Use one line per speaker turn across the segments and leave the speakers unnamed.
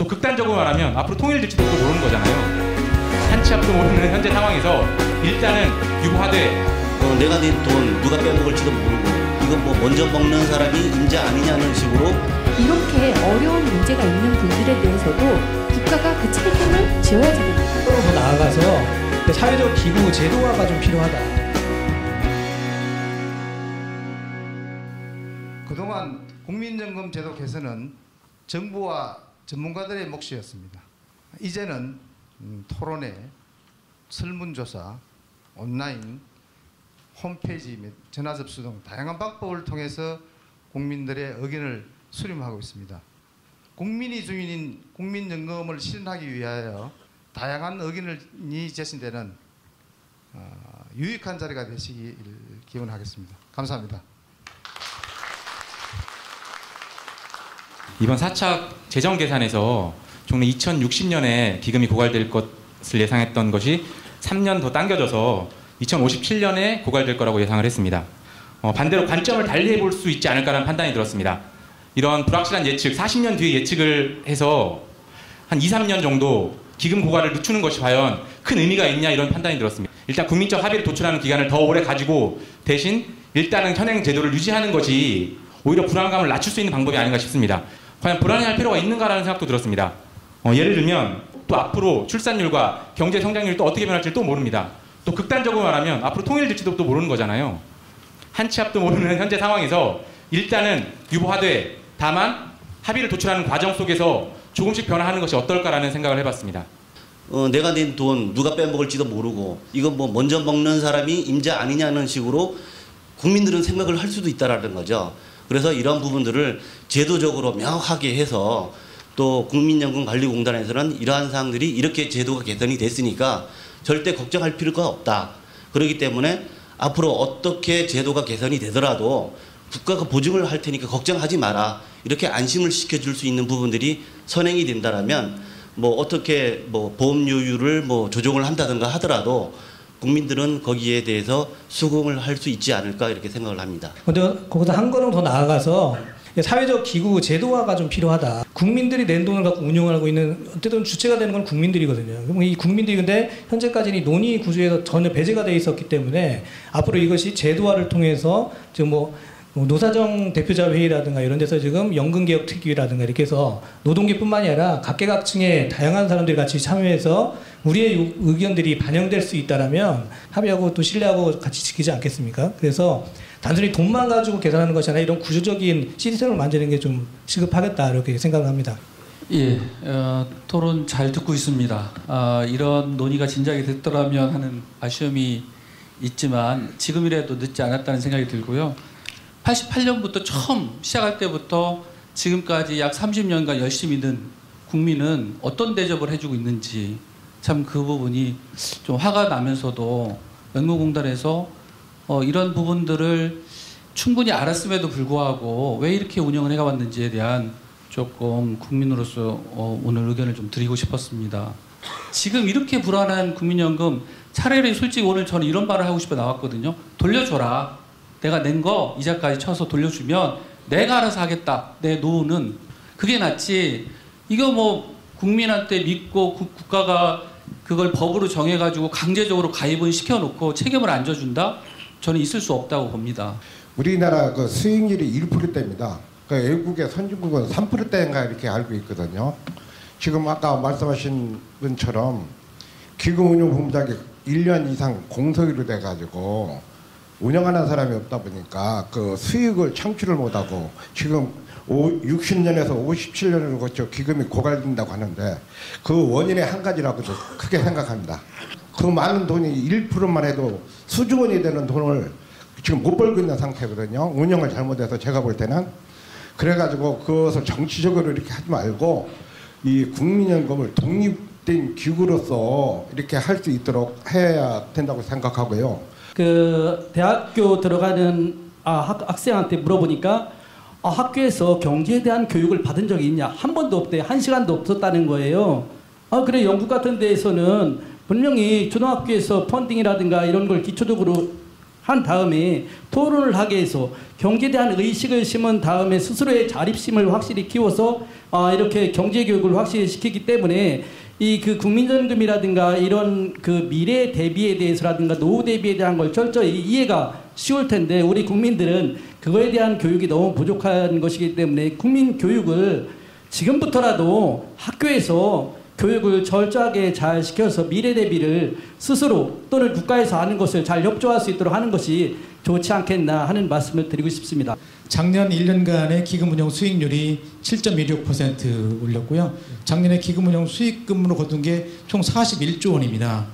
또 극단적으로 말하면 앞으로 통일될지도 또 모르는 거잖아요. 한 치 앞도 모르는 현재 상황에서 일단은 유보하되
내가 낸 돈 누가 빼먹을지도 모르고 이건 뭐 먼저 먹는 사람이 임자 아니냐는 식으로
이렇게 어려운 문제가 있는 분들에 대해서도 국가가 그 책임을 지어야 됩니다.
더 나아가서 사회적 기부 제도화가 좀 필요하다.
그동안 국민연금 제도 개선은 정부와 전문가들의 몫이었습니다. 이제는 토론회, 설문조사, 온라인, 홈페이지 및 전화접수 등 다양한 방법을 통해서 국민들의 의견을 수렴하고 있습니다. 국민이 주인인 국민연금을 실현하기 위하여 다양한 의견이 제시되는 유익한 자리가 되시길 기원하겠습니다. 감사합니다.
이번 4차 재정 계산에서 종래 2060년에 기금이 고갈될 것을 예상했던 것이 3년 더 당겨져서 2057년에 고갈될 거라고 예상을 했습니다. 반대로 관점을 달리 해볼 수 있지 않을까라는 판단이 들었습니다. 이런 불확실한 예측, 40년 뒤에 예측을 해서 한 2, 3년 정도 기금 고갈을 늦추는 것이 과연 큰 의미가 있냐 이런 판단이 들었습니다. 일단 국민적 합의를 도출하는 기간을 더 오래 가지고 대신 일단은 현행 제도를 유지하는 것이 오히려 불안감을 낮출 수 있는 방법이 아닌가 싶습니다. 과연 불안해할 필요가 있는가라는 생각도 들었습니다. 예를 들면 또 앞으로 출산율과 경제 성장률이 또 어떻게 변할지 또 모릅니다. 또 극단적으로 말하면 앞으로 통일될지도 또 모르는 거잖아요. 한 치 앞도 모르는 현재 상황에서 일단은 유보하되 다만 합의를 도출하는 과정 속에서 조금씩 변화하는 것이 어떨까라는 생각을 해봤습니다.
내가 낸 돈 누가 빼먹을지도 모르고 이건 뭐 먼저 먹는 사람이 임자 아니냐는 식으로 국민들은 생각을 할 수도 있다라는 거죠. 그래서 이런 부분들을 제도적으로 명확하게 해서 또 국민연금관리공단에서는 이러한 사항들이 이렇게 제도가 개선이 됐으니까 절대 걱정할 필요가 없다. 그렇기 때문에 앞으로 어떻게 제도가 개선이 되더라도 국가가 보증을 할 테니까 걱정하지 마라. 이렇게 안심을 시켜줄 수 있는 부분들이 선행이 된다라면 뭐 어떻게 뭐 보험료율을 뭐 조정을 한다든가 하더라도 국민들은 거기에 대해서 수긍을 할 수 있지 않을까 이렇게 생각을 합니다.
근데 거기서 한 걸음 더 나아가서 사회적 기구 제도화가 좀 필요하다. 국민들이 낸 돈을 갖고 운영하고 있는 어쨌든 주체가 되는 건 국민들이거든요. 그럼 이 국민들이 근데 현재까지는 논의 구조에서 전혀 배제가 돼 있었기 때문에 앞으로 이것이 제도화를 통해서 지금 뭐 노사정 대표자 회의라든가 이런 데서 지금 연금개혁 특위라든가 이렇게 해서 노동계뿐만이 아니라 각계각층의 다양한 사람들이 같이 참여해서 우리의 의견들이 반영될 수 있다라면 합의하고 또 신뢰하고 같이 지키지 않겠습니까? 그래서 단순히 돈만 가지고 계산하는 것이 아니라 이런 구조적인 시스템을 만드는 게 좀 시급하겠다 이렇게 생각을 합니다.
예, 토론 잘 듣고 있습니다. 이런 논의가 진작에 됐더라면 하는 아쉬움이 있지만 지금이라도 늦지 않았다는 생각이 들고요. 88년부터 처음 시작할 때부터 지금까지 약 30년간 열심히 든 국민은 어떤 대접을 해주고 있는지 참 그 부분이 좀 화가 나면서도 연금공단에서 이런 부분들을 충분히 알았음에도 불구하고 왜 이렇게 운영을 해왔는지에 대한 조금 국민으로서 오늘 의견을 좀 드리고 싶었습니다. 지금 이렇게 불안한 국민연금 차라리 솔직히 오늘 저는 이런 말을 하고 싶어 나왔거든요. 돌려줘라. 내가 낸 거 이자까지 쳐서 돌려주면 내가 알아서 하겠다. 내 노후는. 그게 낫지. 이거 뭐 국민한테 믿고 국가가 그걸 법으로 정해가지고 강제적으로 가입은 시켜놓고 책임을 안 져준다? 저는 있을 수 없다고 봅니다.
우리나라 그 수익률이 1%대입니다. 그 외국의 선진국은 3%대인가 이렇게 알고 있거든요. 지금 아까 말씀하신 분처럼 기금운용본부장이 1년 이상 공석으로 돼가지고 운영하는 사람이 없다 보니까 그 수익을 창출을 못하고 지금 60년에서 57년을 거쳐 기금이 고갈된다고 하는데 그 원인의 한 가지라고도 크게 생각합니다. 그 많은 돈이 1%만 해도 수조 원이 되는 돈을 지금 못 벌고 있는 상태거든요. 운영을 잘못해서 제가 볼 때는. 그래가지고 그것을 정치적으로 이렇게 하지 말고 이 국민연금을 독립된 기구로서 이렇게 할 수 있도록 해야 된다고 생각하고요.
그 대학교 들어가는 학생한테 물어보니까 학교에서 경제에 대한 교육을 받은 적이 있냐? 한 번도 없대요. 한 시간도 없었다는 거예요. 그래 영국 같은 데에서는 분명히 초등학교에서 펀딩이라든가 이런 걸 기초적으로 한 다음에 토론을 하게 해서 경제에 대한 의식을 심은 다음에 스스로의 자립심을 확실히 키워서 이렇게 경제 교육을 확실히 시키기 때문에 이 그 국민연금이라든가 이런 그 미래 대비에 대해서라든가 노후 대비에 대한 걸 철저히 이해가 쉬울 텐데 우리 국민들은 그거에 대한 교육이 너무 부족한 것이기 때문에 국민 교육을 지금부터라도 학교에서 교육을 철저하게 잘 시켜서 미래 대비를 스스로 또는 국가에서 하는 것을 잘 협조할 수 있도록 하는 것이 좋지 않겠나 하는 말씀을 드리고 싶습니다.
작년 1년간의 기금운용 수익률이 7.16% 올렸고요. 작년에 기금운용 수익금으로 거둔 게 총 41조 원입니다.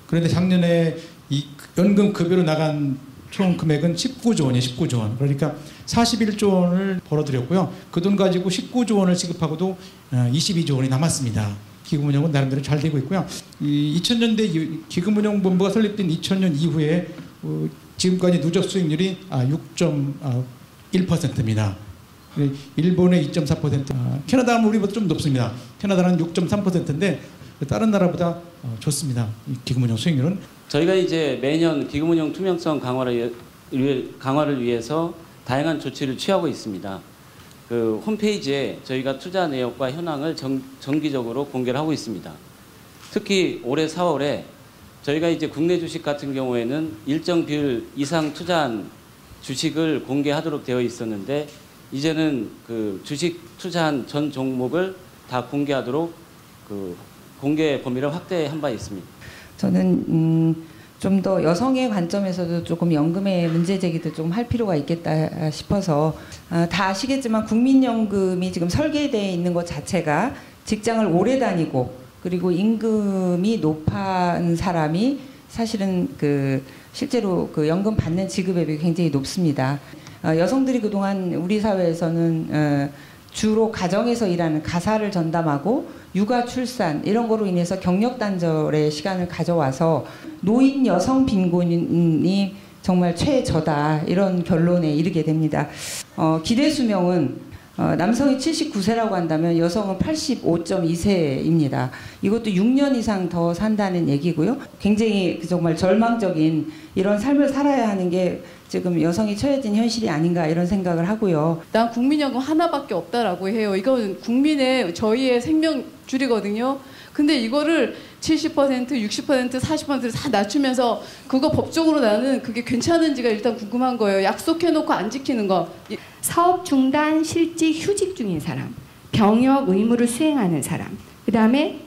그런데 작년에 이 연금급여로 나간 총 금액은 19조 원이에요. 19조 원. 그러니까 41조 원을 벌어들였고요. 그 돈 가지고 19조 원을 지급하고도 22조 원이 남았습니다. 기금운용은 나름대로 잘 되고 있고요. 이 2000년대 기금운용본부가 설립된 2000년 이후에 지금까지 누적 수익률이 6.1%입니다. 일본의 2.4%, 캐나다는 우리보다 좀 높습니다. 캐나다는 6.3%인데 다른 나라보다 좋습니다. 기금운용 수익률은.
저희가 이제 매년 기금운용 투명성 강화를 위해서 다양한 조치를 취하고 있습니다. 그 홈페이지에 저희가 투자 내역과 현황을 정기적으로 공개를 하고 있습니다. 특히 올해 4월에 저희가 이제 국내 주식 같은 경우에는 일정 비율 이상 투자한 주식을 공개하도록 되어 있었는데 이제는 그 주식 투자한 전 종목을 다 공개하도록 그 공개 범위를 확대한 바 있습니다.
저는 좀 더 여성의 관점에서도 조금 연금의 문제 제기도 좀 할 필요가 있겠다 싶어서 다 아시겠지만 국민연금이 지금 설계되어 있는 것 자체가 직장을 오래 다니고 그리고 임금이 높은 사람이 사실은 그 실제로 그 연금 받는 지급액이 굉장히 높습니다. 여성들이 그동안 우리 사회에서는 주로 가정에서 일하는 가사를 전담하고 육아 출산 이런 거로 인해서 경력 단절의 시간을 가져와서 노인 여성 빈곤이 정말 최저다 이런 결론에 이르게 됩니다. 기대 수명은 남성이 79세라고 한다면 여성은 85.2세입니다. 이것도 6년 이상 더 산다는 얘기고요. 굉장히 정말 절망적인 이런 삶을 살아야 하는 게 지금 여성이 처해진 현실이 아닌가 이런 생각을 하고요.
난 국민연금 하나밖에 없다라고 해요. 이건 국민의 저희의 생명줄이거든요. 근데 이거를 70%, 60%, 40%를 다 낮추면서 그거 법적으로 나는 그게 괜찮은지가 일단 궁금한 거예요. 약속해놓고 안 지키는 거.
사업 중단, 실직, 휴직 중인 사람, 병역 의무를 수행하는 사람, 그 다음에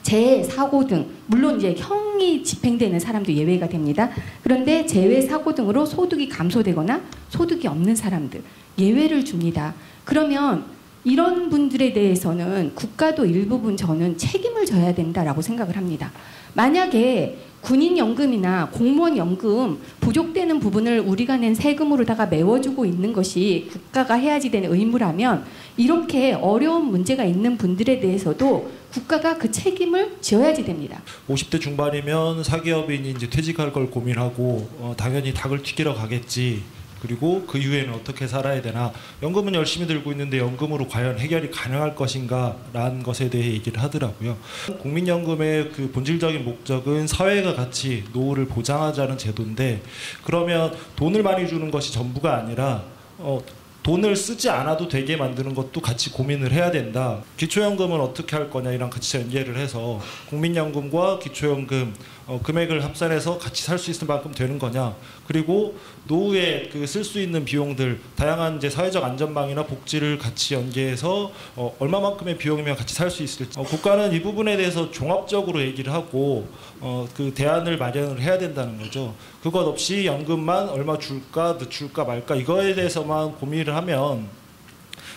재해, 사고 등 물론 이제 형이 집행되는 사람도 예외가 됩니다. 그런데 재해, 사고 등으로 소득이 감소되거나 소득이 없는 사람들 예외를 줍니다. 그러면 이런 분들에 대해서는 국가도 일부분 저는 책임을 져야 된다라고 생각을 합니다. 만약에 군인연금이나 공무원연금 부족되는 부분을 우리가 낸 세금으로다가 메워주고 있는 것이 국가가 해야지 되는 의무라면 이렇게 어려운 문제가 있는 분들에 대해서도 국가가 그 책임을 지어야지 됩니다.
50대 중반이면 사기업인이 이제 퇴직할 걸 고민하고 당연히 닭을 튀기러 가겠지. 그리고 그 이후에는 어떻게 살아야 되나. 연금은 열심히 들고 있는데 연금으로 과연 해결이 가능할 것인가 라는 것에 대해 얘기를 하더라고요. 국민연금의 그 본질적인 목적은 사회가 같이 노후를 보장하자는 제도인데 그러면 돈을 많이 주는 것이 전부가 아니라 돈을 쓰지 않아도 되게 만드는 것도 같이 고민을 해야 된다. 기초연금은 어떻게 할 거냐랑 같이 연계를 해서 국민연금과 기초연금 금액을 합산해서 같이 살 수 있을 만큼 되는 거냐. 그리고 노후에 그 쓸 수 있는 비용들 다양한 이제 사회적 안전망이나 복지를 같이 연계해서 얼마만큼의 비용이면 같이 살 수 있을지 국가는 이 부분에 대해서 종합적으로 얘기를 하고 그 대안을 마련을 해야 된다는 거죠. 그것 없이 연금만 얼마 줄까 늦출까 말까 이거에 대해서만 고민을 하면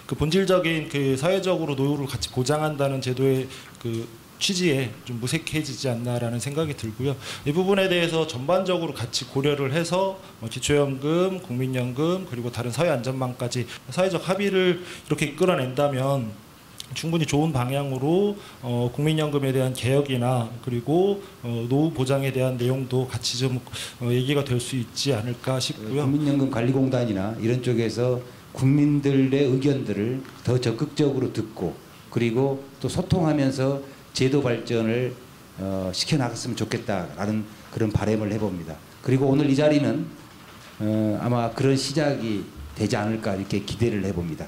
그 본질적인 그 사회적으로 노후를 같이 보장한다는 제도의 그 취지에 좀 무색해지지 않나라는 생각이 들고요. 이 부분에 대해서 전반적으로 같이 고려를 해서 기초연금, 국민연금 그리고 다른 사회안전망까지 사회적 합의를 이렇게 이끌어낸다면 충분히 좋은 방향으로 국민연금에 대한 개혁이나 그리고 노후 보장에 대한 내용도 같이 좀 얘기가 될 수 있지 않을까 싶고요.
국민연금관리공단이나 이런 쪽에서 국민들의 의견들을 더 적극적으로 듣고 그리고 또 소통하면서 제도 발전을 시켜나갔으면 좋겠다라는 그런 바람을 해봅니다. 그리고 오늘 이 자리는 아마 그런 시작이 되지 않을까 이렇게 기대를 해봅니다.